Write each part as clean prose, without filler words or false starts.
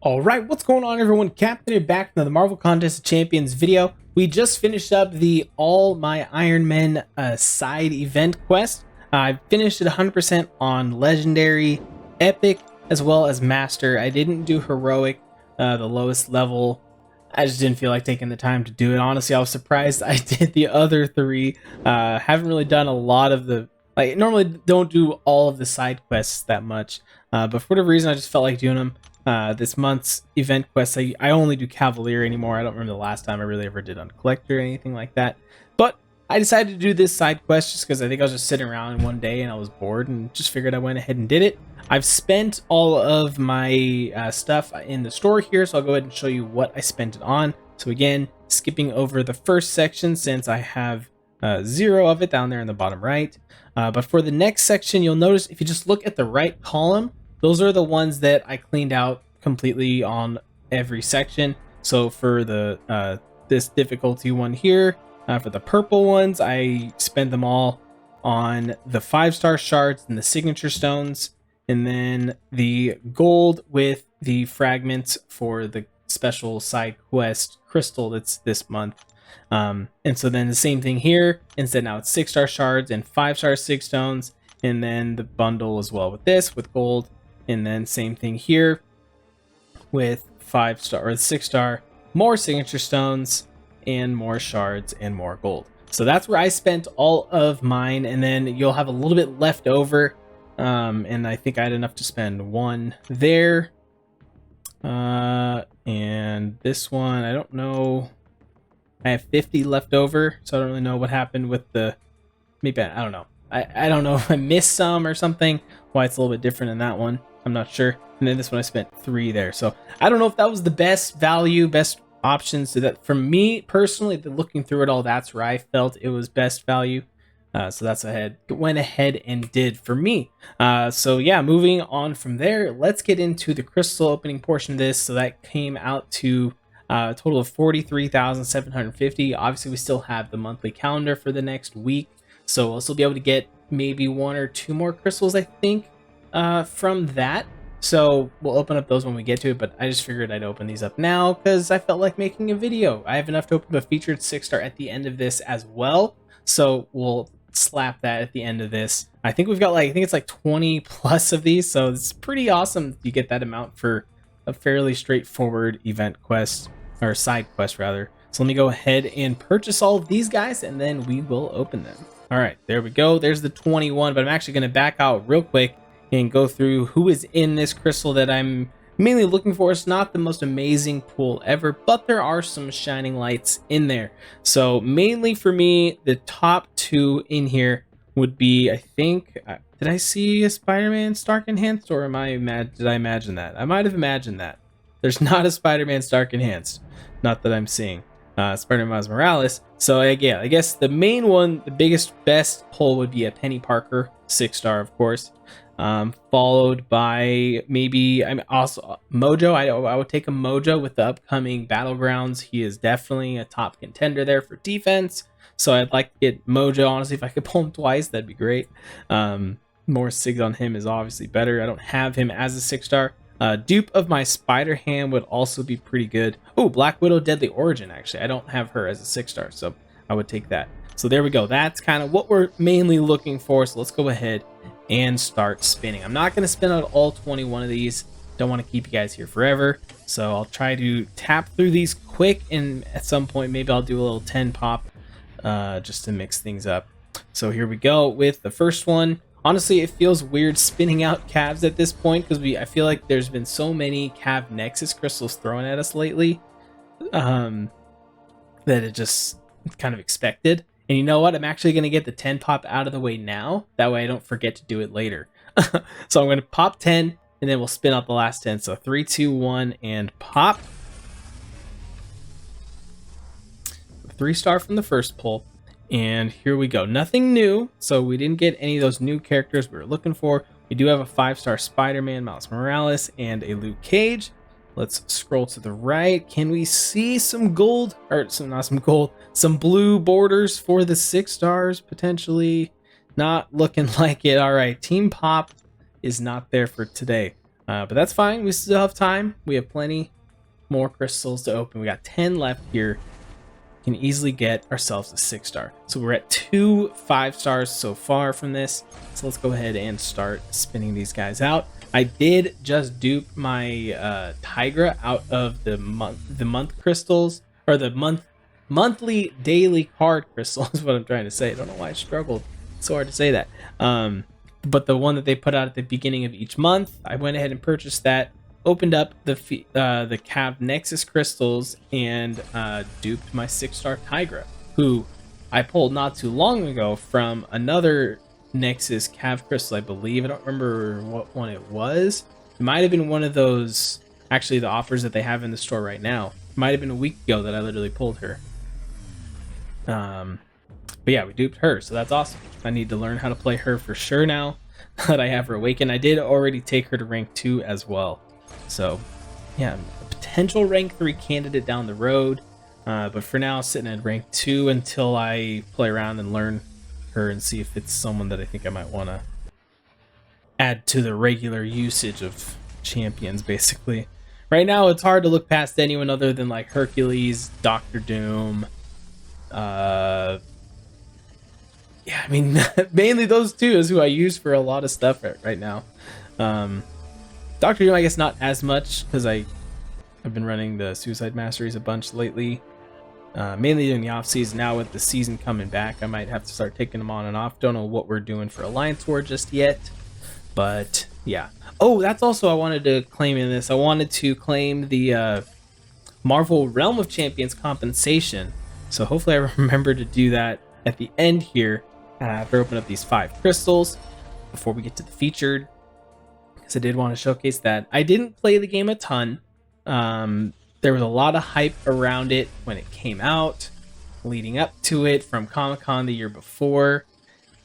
All right, what's going on, everyone? Captain here, back from the Marvel Contest of Champions video. We just finished up the All My Iron Men side event quest. I finished it 100% on Legendary, Epic, as well as Master. I didn't do Heroic, the lowest level. I just didn't feel like taking the time to do it. Honestly, I was surprised I did the other three. Haven't really done a lot of the... normally don't do all of the side quests that much. But for whatever reason, I just felt like doing them. This month's event quest, I only do Cavalier anymore. I don't remember the last time I really ever did on Collector or anything like that. But I decided to do this side quest just because I think I was just sitting around in one day and I was bored and just figured I went ahead and did it. I've spent all of my stuff in the store here, so I'll go ahead and show you what I spent it on. So again, skipping over the first section since I have 0 of it down there in the bottom right. But for the next section, you'll notice if you just look at the right column, those are the ones that I cleaned out completely on every section. So for the this difficulty one here, for the purple ones, I spent them all on the 5-star shards and the signature stones, and then the gold with the fragments for the special side quest crystal that's this month. And so then the same thing here, instead now it's 6-star shards and 5-star sig stones, and then the bundle as well with this with gold. And then same thing here with 5-star or 6-star, more signature stones and more shards and more gold. So that's where I spent all of mine, and then you'll have a little bit left over. And I think I had enough to spend 1 there. And this one, I don't know. I have 50 left over, so I don't really know what happened with the... Maybe, I don't know. I don't know if I missed some or something, why it's a little bit different in that one. I'm not sure. And then this one I spent 3 there. So I don't know if that was the best value, best options. So that for me personally, looking through it all, that's where I felt it was best value. So that's went ahead and did for me. So yeah, moving on from there, let's get into the crystal opening portion of this. So that came out to a total of 43,750. Obviously, we still have the monthly calendar for the next week. So we'll still be able to get maybe 1 or 2 more crystals, I think, from that. So we'll open up those when we get to it, but I just figured I'd open these up now because I felt like making a video. I have enough to open up a featured 6-star at the end of this as well. So we'll slap that at the end of this. I think we've got I think it's like 20 plus of these. So it's pretty awesome you get that amount for a fairly straightforward event quest, or side quest rather. So let me go ahead and purchase all of these guys and then we will open them. All right, there we go. There's the 21, but I'm actually going to back out real quick and go through who is in this crystal that I'm mainly looking for. It's not the most amazing pool ever, but there are some shining lights in there. So mainly for me, the top 2 in here would be, I think, did I see a Spider-Man Stark Enhanced, or did I imagine that? I might have imagined that. There's not a Spider-Man Stark Enhanced, not that I'm seeing. Spider-Man Miles Morales. So yeah, I guess the main one, the biggest, best pull would be a Penny Parker, 6-star, of course. Followed by maybe, also Mojo. I would take a Mojo with the upcoming Battlegrounds. He is definitely a top contender there for defense. So I'd like to get Mojo. Honestly, if I could pull him twice, that'd be great. More SIGs on him is obviously better. I don't have him as a 6-star. Dupe of my Spider-Ham would also be pretty good. Oh, Black Widow Deadly Origin, actually. I don't have her as a 6-star, so I would take that. So there we go. That's kind of what we're mainly looking for. So let's go ahead and start spinning. I'm not going to spin out all 21 of these. Don't want to keep you guys here forever. So I'll try to tap through these quick, and at some point maybe I'll do a little 10 pop just to mix things up. So here we go with the first one. Honestly, it feels weird spinning out Cavs at this point because I feel like there's been so many Cav Nexus crystals thrown at us lately that it just kind of expected. And you know what? I'm actually going to get the 10 pop out of the way now. That way I don't forget to do it later. So I'm going to pop 10 and then we'll spin out the last 10. So 3, 2, 1, and pop. 3-star from the first pull. And here we go. Nothing new. So we didn't get any of those new characters we were looking for. We do have a 5-star Spider-Man, Miles Morales, and a Luke Cage. Let's scroll to the right. Can we see some gold? Or not some gold. Some blue borders for the 6-stars, potentially. Not looking like it. All right. Team Pop is not there for today. But that's fine. We still have time. We have plenty more crystals to open. We got 10 left here. Can easily get ourselves a 6-star. So we're at 2 5-stars so far from this. So let's go ahead and start spinning these guys out. I did just dupe my Tigra out of the month crystals, or the monthly daily card crystal is what I'm trying to say. I don't know why I struggled so hard to say that. But the one that they put out at the beginning of each month, I went ahead and purchased that. Opened up the Cav Nexus crystals and duped my 6-star Tigra, who I pulled not too long ago from another Nexus Cav crystal, I believe. I don't remember what one it was. It might have been one of those, actually, the offers that they have in the store right now. It might have been a week ago that I literally pulled her. But yeah, we duped her, so that's awesome. I need to learn how to play her for sure now that I have her awakened. I did already take her to rank 2 as well. So, yeah, a potential rank 3 candidate down the road. But for now, sitting at rank 2 until I play around and learn her and see if it's someone that I think I might want to add to the regular usage of champions, basically. Right now, it's hard to look past anyone other than like Hercules, Doctor Doom. Yeah, I mean, mainly those two is who I use for a lot of stuff right now. Doctor Doom, I guess not as much, because I've been running the Suicide Masteries a bunch lately. Mainly during the off season. Now with the season coming back, I might have to start taking them on and off. Don't know what we're doing for Alliance War just yet. But yeah. Oh, that's also I wanted to claim in this. I wanted to claim the Marvel Realm of Champions compensation. So hopefully I remember to do that at the end here. After opening up these 5 crystals before we get to the featured. Because I did want to showcase that. I didn't play the game a ton. There was a lot of hype around it when it came out, leading up to it from Comic-Con the year before,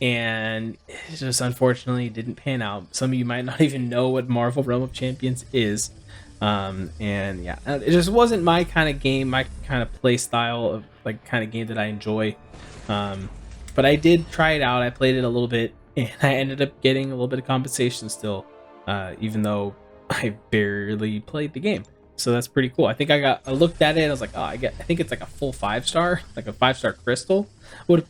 and it just unfortunately didn't pan out. Some of you might not even know what Marvel Realm of Champions is. And yeah, it just wasn't my kind of game, my kind of play style of like kind of game that I enjoy. But I did try it out. I played it a little bit, and I ended up getting a little bit of compensation still, even though I barely played the game. So that's pretty cool. I think I looked at it and I was like, oh, I think it's like a full 5-star, like a 5-star crystal. Would have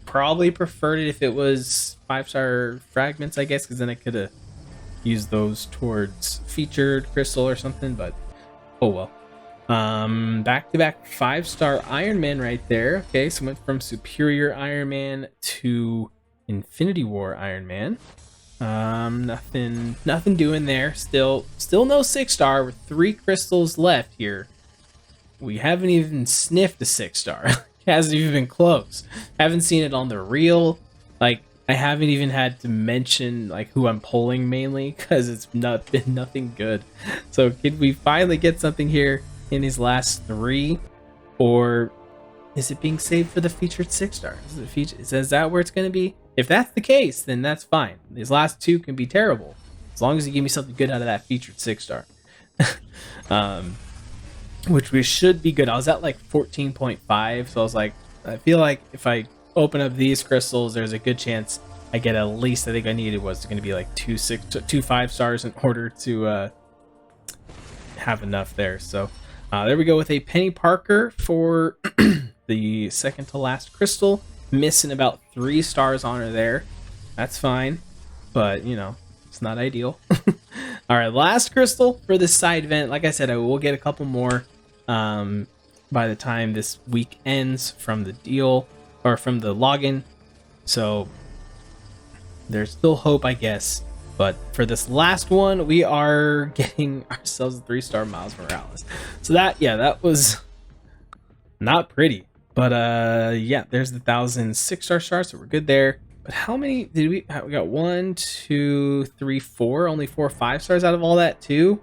probably preferred it if it was 5-star fragments, I guess, because then I could have used those towards featured crystal or something, but oh well. Back-to-back 5-star Iron Man right there. Okay, so went from Superior Iron Man to Infinity War Iron Man. Nothing doing there. Still no 6-star with 3 crystals left here. We haven't even sniffed a 6-star. It hasn't even been close. Haven't seen it on the reel. Like, I haven't even had to mention like who I'm pulling mainly because it's not been nothing good. So could we finally get something here in these last 3, or is it being saved for the featured 6-star? Is that where it's going to be? If that's the case, then that's fine. These last 2 can be terrible, as long as you give me something good out of that featured 6-star. Which we should be good. I was at like 14.5, so I was like, I feel like if I open up these crystals, there's a good chance I get at least, I think I needed was going to be like 2 5-stars in order to have enough there. So there we go with a Penny Parker for the second to last crystal. Missing about 3 stars on her there. That's fine, but you know, it's not ideal. All right, last crystal for this side event. Like I said, I will get a couple more by the time this week ends from the deal or from the login. So there's still hope, I guess. But for this last one, we are getting ourselves a 3-star Miles Morales. So that was not pretty. But yeah, there's the 1,000 6-star stars, so we're good there. But how many did we got? 1, 2, 3, 4. Only 4 5-stars out of all that too.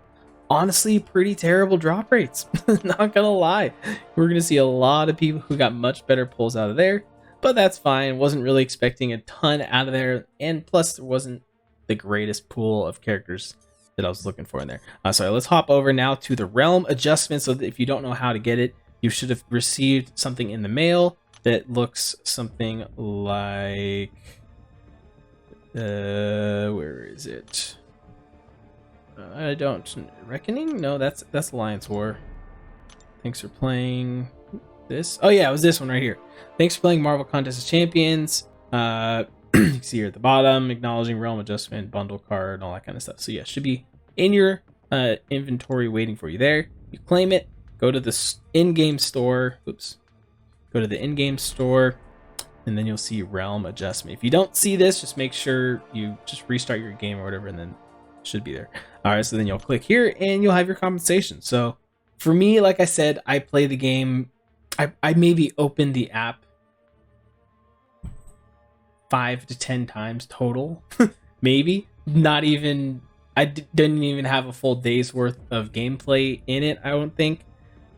Honestly, pretty terrible drop rates. Not gonna lie. We're gonna see a lot of people who got much better pulls out of there. But that's fine. Wasn't really expecting a ton out of there. And plus, there wasn't the greatest pool of characters that I was looking for in there. So let's hop over now to the realm adjustment. So that if you don't know how to get it, you should have received something in the mail that looks something like, where is it? I don't. Reckoning? No, that's Alliance War. Thanks for playing this. Oh yeah, it was this one right here. Thanks for playing Marvel Contest of Champions. You can see here at the bottom, acknowledging realm adjustment, bundle card, and all that kind of stuff. So yeah, should be in your inventory waiting for you there. You claim it, go to the in-game store. Oops. Go to the in-game store, and then you'll see realm adjustment. If you don't see this, just make sure you just restart your game or whatever, and then it should be there. All right, so then you'll click here, and you'll have your compensation. So for me, like I said, I play the game. I maybe opened the app 5 to 10 times total. Maybe. Not even. Didn't even have a full day's worth of gameplay in it, I don't think.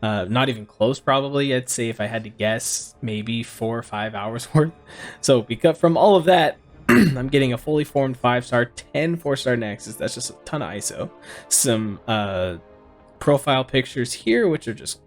Not even close, probably. I'd say if I had to guess, maybe 4 or 5 hours worth. So because from all of that, I'm getting a fully formed 5-star, 10 4-star Nexus. That's just a ton of ISO. Some profile pictures here, which are just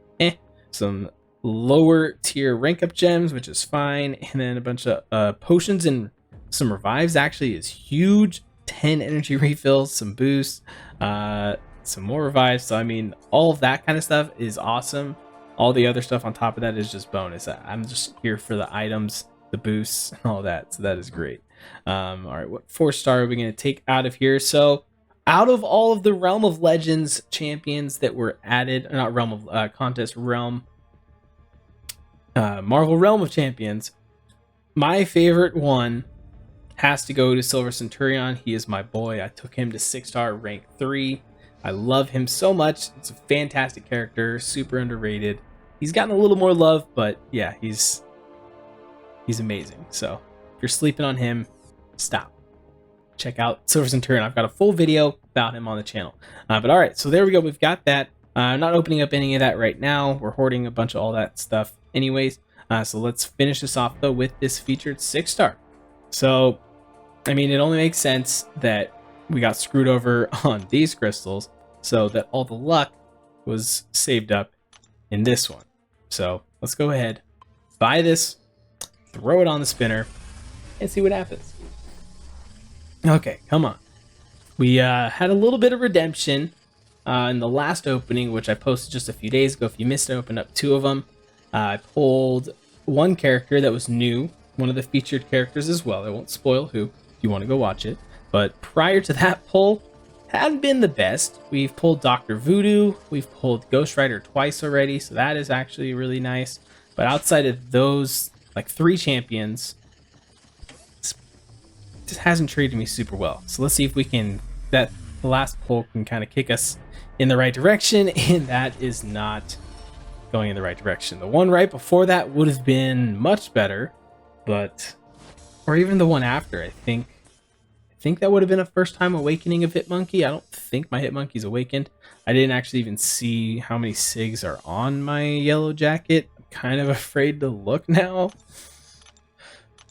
some lower tier rank up gems, which is fine, and then a bunch of potions and some revives. Actually is huge. 10 energy refills, some boosts, some more revives. So I mean, all of that kind of stuff is awesome. All the other stuff on top of that is just bonus. I'm just here for the items, the boosts, and all that. So that is great. All right, what 4-star are we going to take out of here? So out of all of the Realm of Legends champions that were added, not Realm of Contest, Marvel Realm of Champions, my favorite one has to go to Silver Centurion. He is my boy. I took him to 6-star, rank 3. I love him so much. It's a fantastic character, super underrated. He's gotten a little more love, but yeah, he's amazing. So if you're sleeping on him, stop. Check out Silver Centurion. I've got a full video about him on the channel. But all right, so there we go. We've got that. I'm not opening up any of that right now. We're hoarding a bunch of all that stuff anyways. So let's finish this off, though, with this featured 6-star. So, I mean, it only makes sense that we got screwed over on these crystals so that all the luck was saved up in this one. So let's go ahead, buy this, throw it on the spinner, and see what happens. Okay, come on. We had a little bit of redemption in the last opening, which I posted just a few days ago. If you missed it, I opened up 2 of them. I pulled one character that was new, one of the featured characters as well. I won't spoil who if you want to go watch it. But prior to that pull, hadn't been the best. We've pulled Dr. Voodoo. We've pulled Ghost Rider twice already, so that is actually really nice. But outside of those, like 3 champions, just hasn't treated me super well. So let's see if we can, the last pull can kind of kick us in the right direction, and that is not going in the right direction. The one right before that would have been much better, but, or even the one after, I think that would have been a first time awakening of Hitmonkey. I don't think my Hitmonkey's awakened. I didn't actually even see how many SIGs are on my yellow jacket. I'm kind of afraid to look now.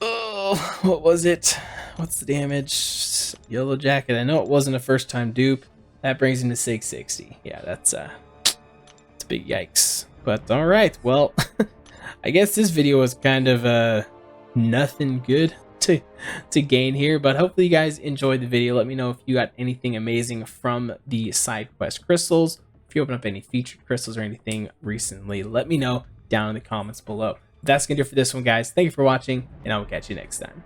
Oh, what was it? What's the damage? Yellow jacket. I know it wasn't a first time dupe. That brings him to 660. Yeah, that's a big yikes. But all right, well, I guess this video was kind of nothing good to gain here, but hopefully you guys enjoyed the video. Let me know if you got anything amazing from the side quest crystals. If you open up any featured crystals or anything recently, let me know down in the comments below. That's gonna do it for this one, guys. Thank you for watching, and I will catch you next time.